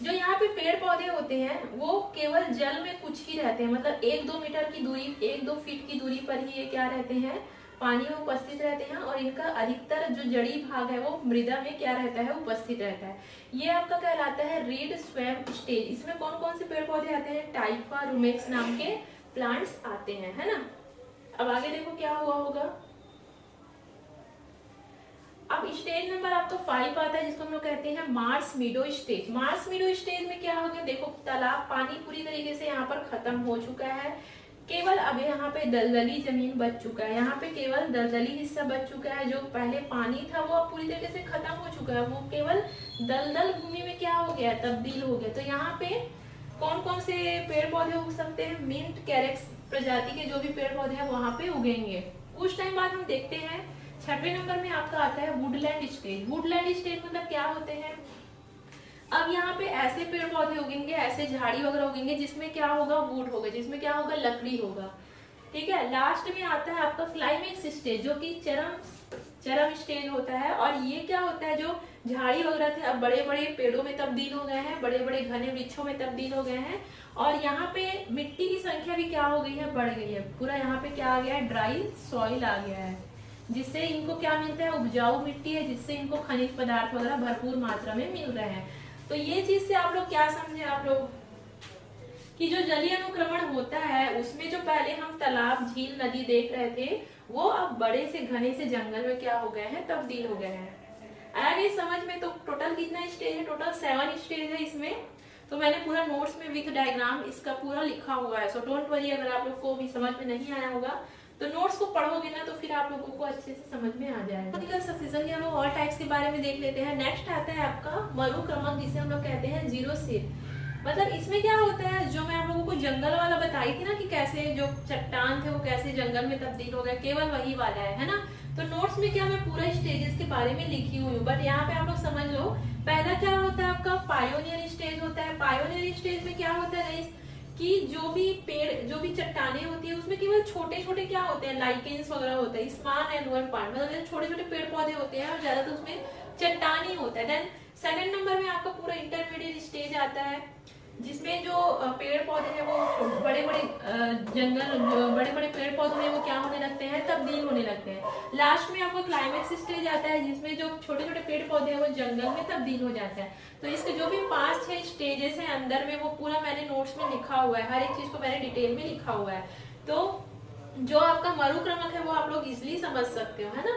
जो यहाँ पे पेड़ पौधे होते हैं वो केवल जल में कुछ ही रहते हैं, मतलब 1-2 मीटर की दूरी, 1-2 फीट की दूरी पर ही ये क्या रहते हैं, पानी में उपस्थित रहते हैं। और इनका अधिकतर जो जड़ी भाग है वो मृदा में क्या रहता है, उपस्थित रहता है। ये आपका कहलाता है रीड स्वैम्प स्टेज। इसमें कौन कौन से पेड़ पौधे आते हैं, टाइफा रूमेक्स नाम के प्लांट्स आते हैं, है ना। अब आगे देखो क्या हुआ होगा। अब स्टेज नंबर आपका 5 आता है, जिसको हम लोग कहते हैं मार्स मीडो स्टेज। मार्स मीडो स्टेज में क्या हो गया, देखो तालाब पानी पूरी तरीके से यहाँ पर खत्म हो चुका है, केवल अब यहाँ पे दलदली जमीन बच चुका है। यहाँ पे केवल दलदली हिस्सा बच चुका है, जो पहले पानी था वो अब पूरी तरीके से खत्म हो चुका है, वो केवल दलदल भूमि में क्या हो गया, तब्दील हो गया। तो यहाँ पे कौन कौन से पेड़ पौधे उग सकते हैं, मिंट कैरेक्स प्रजाति के जो भी पेड़ पौधे हैं वहां पे उगेंगे। कुछ टाइम बाद हम देखते हैं 6वें नंबर में आपका आता है वुडलैंड स्टेज। वुडलैंड स्टेज मतलब क्या होते हैं, अब यहाँ पे ऐसे पेड़ पौधे उगेंगे, ऐसे झाड़ी वगैरह उगेंगे जिसमें क्या होगा, वुड होगा, जिसमें क्या होगा, लकड़ी होगा, ठीक है। लास्ट में आता है आपका क्लाइमेक्स स्टेज, जो कि चरम स्टेज होता है। और ये क्या होता है, जो झाड़ी वगैरह थे अब बड़े बड़े पेड़ों में तब्दील हो गए हैं, बड़े बड़े घने वृक्षों में तब्दील हो गए हैं। और यहाँ पे मिट्टी की संख्या भी क्या हो गई है, बढ़ गई है। पूरा यहाँ पे क्या आ गया है, ड्राई सॉइल आ गया है, जिससे इनको क्या मिलता है, उपजाऊ मिट्टी है, जिससे इनको खनिज पदार्थ वगैरह भरपूर मात्रा में मिल रहे हैं। तो ये चीज से आप लोग क्या समझे, आप लोग कि जो जलीय अनुक्रमण होता है उसमें जो पहले हम तालाब झील नदी देख रहे थे वो अब बड़े से घने से जंगल में क्या हो गए हैं, तब्दील हो गए हैं। आया ये समझ में। तो टोटल कितना स्टेज है, टोटल 7 स्टेज है इसमें। तो मैंने पूरा नोट्स में विथ डायग्राम इसका पूरा लिखा हुआ है, सो डोंट वरी अगर आप लोग को भी समझ में नहीं आया होगा तो नोट्स को पढ़ोगे ना तो फिर आप लोगों को अच्छे से समझ में आ जाएगा। सक्सेशन के हम लोग और टाइप्स के बारे में देख लेते हैं। नेक्स्ट आता है आपका मरुक्रमक, जिसे हम लोग कहते हैं जीरो सीड। मतलब इसमें क्या होता है, जो मैं आप लोगों को जंगल वाला बताई थी ना कि कैसे जो चट्टान थे वो कैसे जंगल में तब्दील हो गए, केवल वही वाला है ना। तो नोट्स में क्या मैं पूरा स्टेजेस के बारे में लिखी हुई हूँ, बट यहाँ पे आप लोग समझ लो। पहला क्या होता है आपका पायोनियर स्टेज होता है। पायोनियर स्टेज में क्या होता है कि जो भी पेड़, जो भी चट्टाने होती है उसमें केवल छोटे छोटे क्या होते हैं, लाइकेंस वगैरह होता है, स्मॉल एंड वन पार्ट, मतलब छोटे छोटे पेड़ पौधे होते हैं और ज्यादातर उसमें चट्टान ही होता है। देन सेकंड नंबर में आपका पूरा इंटरमीडिएट स्टेज आता है, जिसमें जो पेड़ पौधे हैं वो बड़े बड़े जंगल, बड़े बड़े पेड़ पौधे हैं वो क्या होने लगते हैं, तब्दील होने लगते हैं। लास्ट में आपको क्लाइमेक्स स्टेज आता है, जिसमें जो छोटे छोटे पेड़ पौधे हैं वो जंगल में तब्दील हो जाते हैं। तो इसके जो भी 5-6 स्टेजेस हैं अंदर में वो पूरा मैंने नोट्स में लिखा हुआ है, हर एक चीज को मैंने डिटेल में लिखा हुआ है। तो जो आपका मरुक्रमक है वो आप लोग इजिली समझ सकते हो, है ना।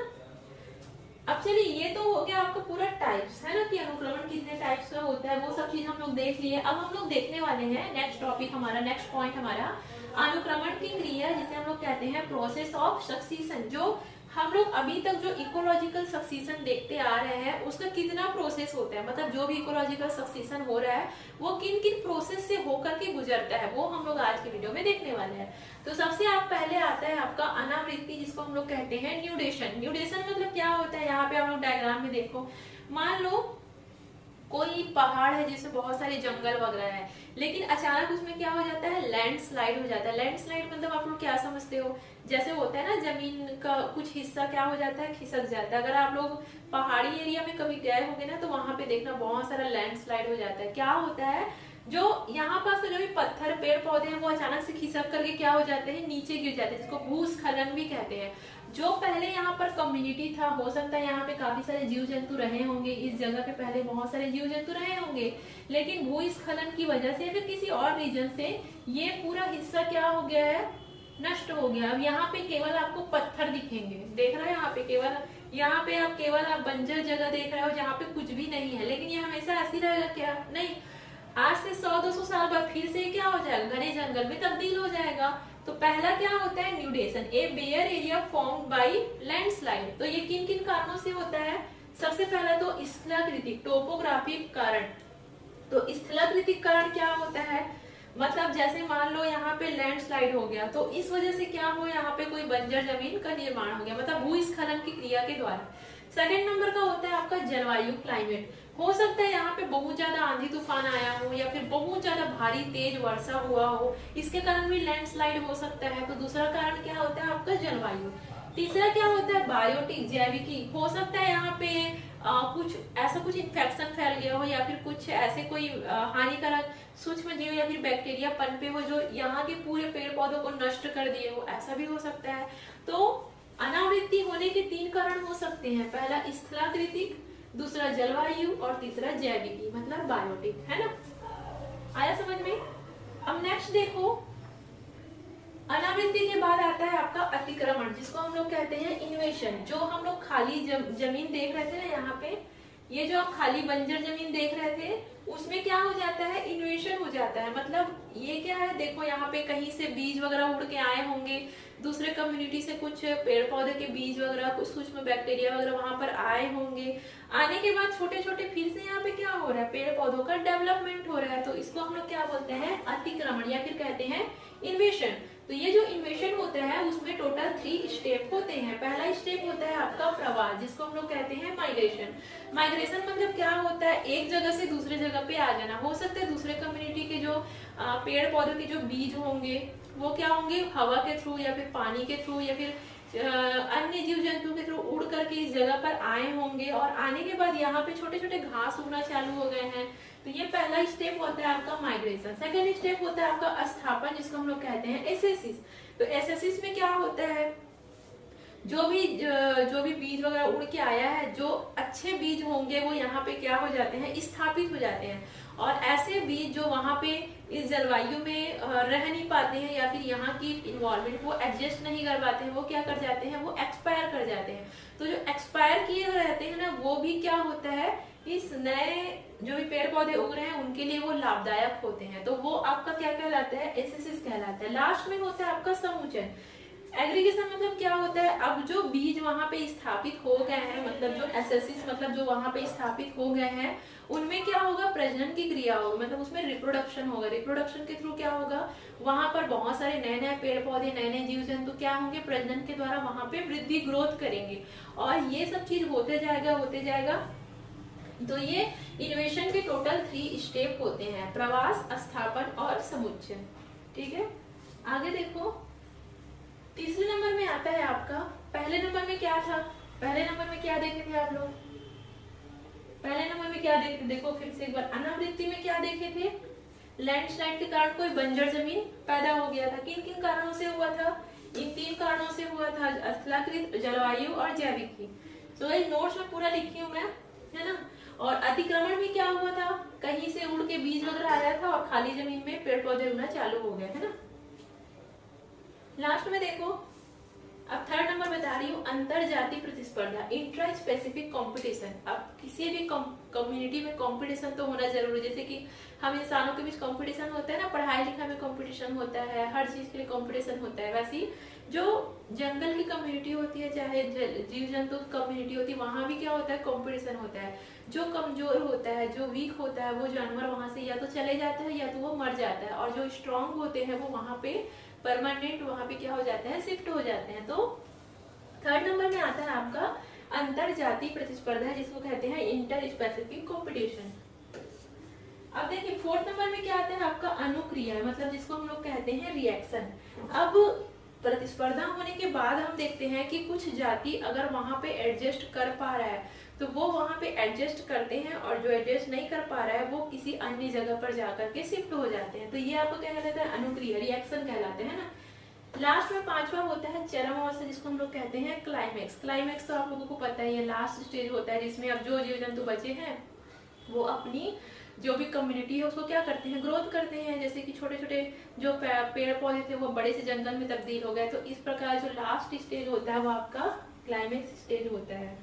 अब चलिए ये तो हो गया आपका पूरा टाइप्स, है ना, कि अनुक्रमण कितने टाइप्स का होता है, वो सब चीज हम लोग देख लिए। अब हम लोग देखने वाले हैं नेक्स्ट टॉपिक हमारा, नेक्स्ट पॉइंट हमारा अनुक्रमण की क्रिया, जिसे हम लोग कहते हैं प्रोसेस ऑफ सक्सीशन। जो हम लोग अभी तक जो इकोलॉजिकल सक्सीशन देखते आ रहे हैं उसका कितना प्रोसेस होता है, मतलब जो भी इकोलॉजिकल सक्सीशन हो रहा है वो किन किन प्रोसेस से होकर के गुजरता है, वो हम लोग आज के वीडियो में देखने वाले हैं। तो सबसे आप पहले आता है आपका अनावृत्ति, जिसको हम लोग कहते हैं न्यूडेशन। न्यूडेशन मतलब क्या होता है, यहाँ पे आप लोग डायग्राम में देखो, मान लो कोई पहाड़ है जिसमें बहुत सारे जंगल वगैरह है, लेकिन अचानक उसमें क्या हो जाता है, लैंडस्लाइड हो जाता है। लैंडस्लाइड मतलब आप लोग क्या समझते हो, जैसे होता है ना जमीन का कुछ हिस्सा क्या हो जाता है, खिसक जाता है। अगर आप लोग पहाड़ी एरिया में कभी गए होंगे ना तो वहां पे देखना बहुत सारा लैंडस्लाइड हो जाता है। क्या होता है, जो यहाँ पास तो जो भी पत्थर पेड़ पौधे हैं वो अचानक से खिसक करके क्या हो जाते हैं, नीचे गिर जाते हैं, जिसको भूस्खलन भी कहते हैं। जो पहले यहाँ पर कम्युनिटी था, हो सकता है यहाँ पे काफी सारे जीव जंतु रहे होंगे, इस जगह पे पहले बहुत सारे जीव जंतु रहे होंगे, लेकिन भूस्खलन की वजह से या फिर किसी और रीजन से ये पूरा हिस्सा क्या हो गया है, नष्ट हो गया। अब यहाँ पे केवल आपको पत्थर दिखेंगे, देख रहे हो यहाँ पे आप केवल आप बंजर जगह देख रहे हो जहाँ पे कुछ भी नहीं है। लेकिन ये हमेशा ऐसी रहेगा क्या, नहीं, आज से 100-200 साल बाद फिर से क्या हो जाएगा, घने जंगल में तब्दील हो जाएगा। तो पहला क्या होता है, nudation, a bare area formed by landslide. तो ये किन किन कारणों से होता है, सबसे पहला तो स्थलाकृतिक टोपोग्राफिक कारण। तो स्थलाकृतिक कारण क्या होता है, मतलब जैसे मान लो यहाँ पे लैंडस्लाइड हो गया तो इस वजह से क्या हो, यहाँ पे कोई बंजर जमीन का निर्माण हो गया, मतलब भूस्खलन की क्रिया के द्वारा। सेकंड नंबर का होता है आपका जलवायु, क्लाइमेट। हो सकता है यहाँ पे बहुत ज्यादा आंधी तूफान आया हो या फिर बहुत ज्यादा भारी तेज वर्षा हुआ हो, इसके कारण भी लैंडस्लाइड हो सकता है। तो दूसरा कारण क्या होता है आपका जलवायु। तीसरा क्या होता है, बायोटिक, जैविकी। हो सकता है यहाँ पे कुछ इन्फेक्शन फैल गया हो या फिर कुछ ऐसे कोई हानिकारक सूक्ष्म जीव या फिर बैक्टीरिया पनपे हो जो यहाँ के पूरे पेड़ पौधों को नष्ट कर दिए हो, ऐसा भी हो सकता है। तो अनावृत्ति होने के 3 कारण हो सकते हैं, पहला स्थलाकृतिक, दूसरा जलवायु और तीसरा जैविकी मतलब बायोटिक, है ना। आया समझ में। अब नेक्स्ट देखो, अनावृत्ति के बाद आता है आपका अतिक्रमण, जिसको हम लोग कहते हैं इन्वेशन। जो हम लोग खाली जमीन देख रहे थे ना यहाँ पे, ये जो आप खाली बंजर जमीन देख रहे थे, उसमें क्या हो जाता है, इन्वेशन हो जाता है। मतलब ये क्या है, देखो यहाँ पे कहीं से बीज वगैरह उड़ के आए होंगे, दूसरे कम्युनिटी से कुछ पेड़ पौधे के बीज वगैरह, कुछ सूक्ष्म बैक्टीरिया वगैरह वहां पर आए होंगे। आने के बाद छोटे छोटे फिर से यहाँ पे क्या हो रहा है, पेड़ पौधों का डेवलपमेंट हो रहा है। तो इसको हम लोग क्या बोलते हैं, अतिक्रमण या फिर कहते हैं इन्वेशन। तो ये जो इन्वेशन होता है उसमें टोटल 3 स्टेप होते हैं। पहला स्टेप होता है आपका प्रवास, जिसको हम लोग कहते हैं माइग्रेशन। माइग्रेशन मतलब क्या होता है, एक जगह से दूसरे जगह पे आ जाना। हो सकता है दूसरे कम्युनिटी के जो पेड़ पौधों के जो बीज होंगे वो क्या होंगे, हवा के थ्रू या फिर पानी के थ्रू या फिर अन्य जीव जंतु के थ्रू उड़ करके इस जगह पर आए होंगे, और आने के बाद यहाँ पे छोटे छोटे घास उगना चालू हो गए हैं। तो ये पहला स्टेप होता है आपका माइग्रेशन। सेकेंड स्टेप होता है आपका स्थापन, जिसको हम लोग कहते हैं एसेसिस। तो एसेसिस में क्या होता है, जो भी बीज वगैरह उड़ के आया है, जो अच्छे बीज होंगे वो यहाँ पे क्या हो जाते हैं, स्थापित हो जाते हैं। और ऐसे बीज जो वहां पे इस जलवायु में रह नहीं पाते हैं या फिर यहाँ की इन्वायरमेंट वो एडजस्ट नहीं कर पाते हैं, वो क्या कर जाते हैं, वो एक्सपायर कर जाते हैं। तो जो एक्सपायर किए रहते हैं ना, वो भी क्या होता है, इस नए जो भी पेड़ पौधे उग रहे हैं उनके लिए वो लाभदायक होते हैं। तो वो आपका क्या कहलाता है, एसेसिस कहलाता है। लास्ट में होता है आपका समुचय। एग्रीगेशन मतलब क्या होता है, अब जो बीज वहां पे स्थापित हो गए हैं, मतलब जो एसेसिस मतलब जो वहां पे स्थापित हो गए हैं, उनमें क्या होगा, प्रजनन की क्रिया होगी, मतलब उसमें रिप्रोडक्शन होगा। रिप्रोडक्शन के थ्रू क्या होगा, वहां पर बहुत सारे नए नए पेड़ पौधे, नए नए जीव जंतु क्या होंगे, प्रजनन के द्वारा वहां पे वृद्धि ग्रोथ करेंगे। और ये सब चीज होते जाएगा। तो ये इन्वेशन के टोटल 3 स्टेप होते हैं, प्रवास, स्थापन और समुच्चय। ठीक है, आगे देखो। तीसरे नंबर में आता है आपका, पहले नंबर में क्या था, पहले नंबर में क्या देखे थे आप लोग, पहले नंबर में क्या देखे, देखो फिर से एक बार। अनावृत्ति में क्या देखे थे, लैंडस्लाइड के कारण कोई बंजर जमीन पैदा हो गया था। किन किन कारणों से हुआ था, इन 3 कारणों से हुआ था, स्थलाकृत, जलवायु और जैविकी। तो ये नोट्स में पूरा लिखी हूँ मैं, है ना। और अतिक्रमण में क्या हुआ था, कहीं से उड़ के बीज वगैरह आया था और खाली जमीन में पेड़ पौधे उगना चालू हो गए, है ना। लास्ट में देखो, अब थर्ड नंबर बता रही हूँ, अंतर जाति प्रतिस्पर्धा, इंट्रा स्पेसिफिक कंपटीशन। अब किसी भी कम्युनिटी में कंपटीशन तो होना जरूरी है। जैसे कि हम इंसानों के बीच कंपटीशन होता है ना, पढ़ाई लिखाई में कंपटीशन होता है, हर चीज के लिए कंपटीशन होता है। वैसे जो जंगल की कम्युनिटी होती है, चाहे जीव जंतु कम्युनिटी होती है, वहां भी क्या होता है, कंपटीशन होता है। जो कमजोर होता है, जो वीक होता है, वो जानवर वहां से या तो चले जाता है या तो वो मर जाता है, और जो स्ट्रांग होते हैं वो वहां पे परमानेंट वहां पे क्या हो जाते हैं, शिफ्ट हो जाते हैं। तो थर्ड नंबर में आता है आपका अंतर जाति प्रतिस्पर्धा, जिसको कहते हैं इंटर स्पेसिफिक कॉम्पिटिशन। अब देखिए फोर्थ नंबर में क्या आता है आपका अनुक्रिया, मतलब जिसको हम लोग कहते हैं रिएक्शन। अब प्रतिस्पर्धा होने के बाद हम देखते हैं कि कुछ जाति अगर वहां पे एडजस्ट कर पा रहा है तो वो वहां पे एडजस्ट करते हैं, और जो एडजस्ट नहीं कर पा रहा है वो किसी अन्य जगह पर जाकर के शिफ्ट हो जाते हैं। तो ये आपको क्या कहलाता है, अनुक्रिया, रिएक्शन कहलाते हैं ना। लास्ट में 5वां होता है चरम अवस्था, जिसको हम लोग कहते हैं क्लाइमेक्स। क्लाइमेक्स तो आप लोगों को पता ही है, लास्ट स्टेज होता है जिसमें अब जो जीव जंतु बचे हैं वो अपनी जो भी कम्युनिटी है उसको क्या करते हैं, ग्रोथ करते हैं। जैसे कि छोटे छोटे जो पेड़ पौधे थे वो बड़े से जंगल में तब्दील हो गए। तो इस प्रकार जो लास्ट स्टेज होता है वो आपका क्लाइमेक्स स्टेज होता है।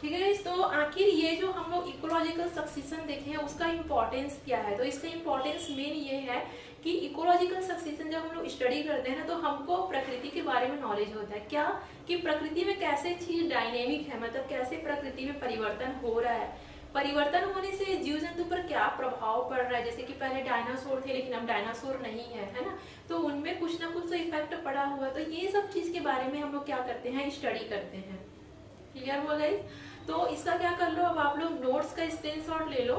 ठीक है, तो आखिर ये जो हम लोग इकोलॉजिकल सक्सेशन देखे हैं उसका इम्पोर्टेंस क्या है। तो इसका इम्पोर्टेंस मेन ये है कि इकोलॉजिकल सक्सेशन जब हम लोग स्टडी करते हैं ना, तो हमको प्रकृति के बारे में नॉलेज होता है। क्या कि प्रकृति में कैसे चीज डायनेमिक है, मतलब कैसे प्रकृति में परिवर्तन हो रहा है, परिवर्तन होने से जीव जंतु पर क्या प्रभाव पड़ रहा है। जैसे कि पहले डायनासोर थे लेकिन अब डायनासोर नहीं है ना, तो उनमें कुछ ना कुछ तो इफेक्ट पड़ा हुआ। तो ये सब चीज के बारे में हम लोग क्या करते हैं, स्टडी करते हैं। क्लियर हुआ गाइस। तो इसका क्या कर लो, अब आप लोग नोट्स का स्क्रीनशॉट ले लो